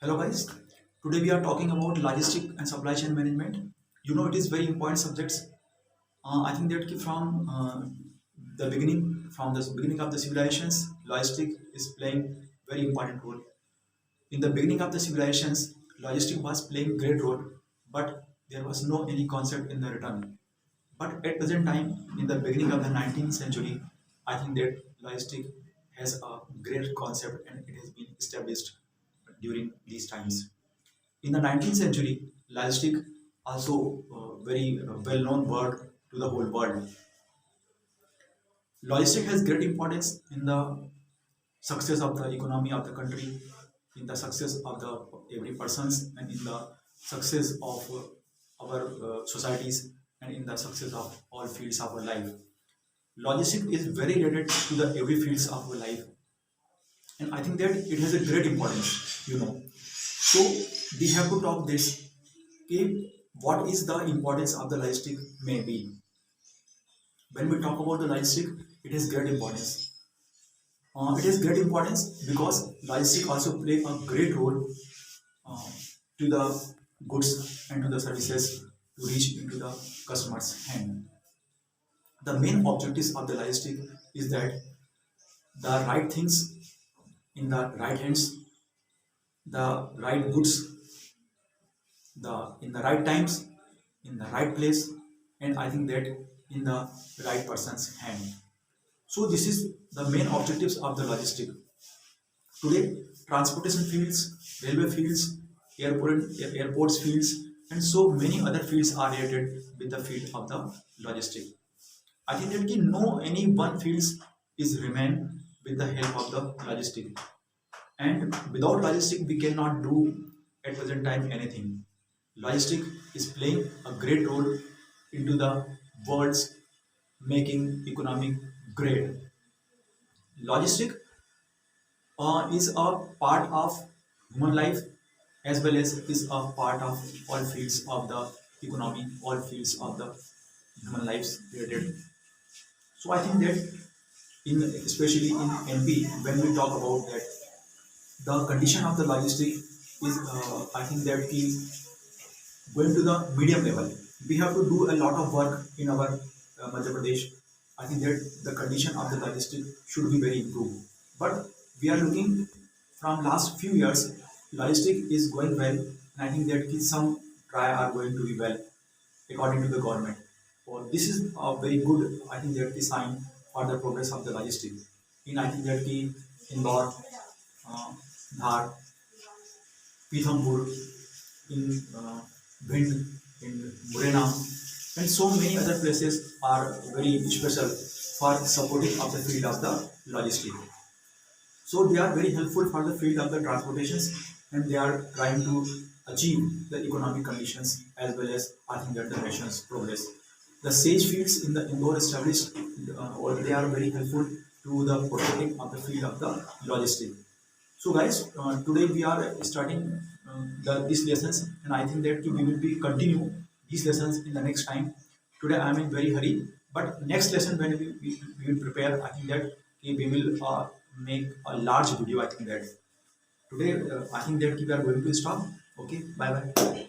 Hello guys, today we are talking about logistic and supply chain management. It is very important subjects. I think that from the beginning of the civilizations, logistic is playing very important role. In the beginning of the civilizations, logistic was playing great role, but there was no any concept in the return. But at present time, in the beginning of the 19th century, I think that logistic has a great concept and it has been established during these times. In the 19th century, logistic also very well-known word to the whole world. Logistic has great importance in the success of the economy of the country, in the success of the every persons, and in the success of our societies, and in the success of all fields of our life. Logistic is very related to the every fields of our life, and I think that it has a great importance. So we have to talk this. Okay, what is the importance of the logistic may be? When we talk about the logistic, it has great importance. It has great importance because logistic also play a great role uh, to the goods and to the services to reach into the customer's hand. The main objectives of the logistic is that the right things in the right hands, the right goods, the in the right times, in the right place, and I think that in the right person's hand. So this is the main objectives of the logistic. Today, transportation fields, railway fields, airports fields, and so many other fields are related with the field of the logistic. I think that no any one fields is remain with the help of the logistic. And without logistic, we cannot do at present time anything. Logistic is playing a great role into the world's making economic great. Logistic is a part of human life as well as is a part of all fields of the economy, all fields of the human lives related. So I think that in especially in MP, when we talk about that, the condition of the logistic is I think that is going to the medium level. We have to do a lot of work in our Madhya Pradesh. I think that the condition of the logistic should be very improved. But we are looking from last few years, logistic is going well, and I think that some try are going to be well according to the government. So this is a very good, I think that is sign for the progress of the logistic. In I think that the Indore, uh, Dhar, Pithampur, in Bhind, in Morena, and so many other places are very special for supporting of the field of the logistic. So they are very helpful for the field of the transportations, and they are trying to achieve the economic conditions as well as I think that the nation's progress. The sage fields in the Indore established, or they are very helpful to the protecting of the field of the logistic. So guys, today we are starting these lessons, and I think that we will be continue these lessons in the next time. Today I am in very hurry, but next lesson when we will prepare, I think that we will make a large video. I think that today I think that we are going to stop. Okay, bye bye.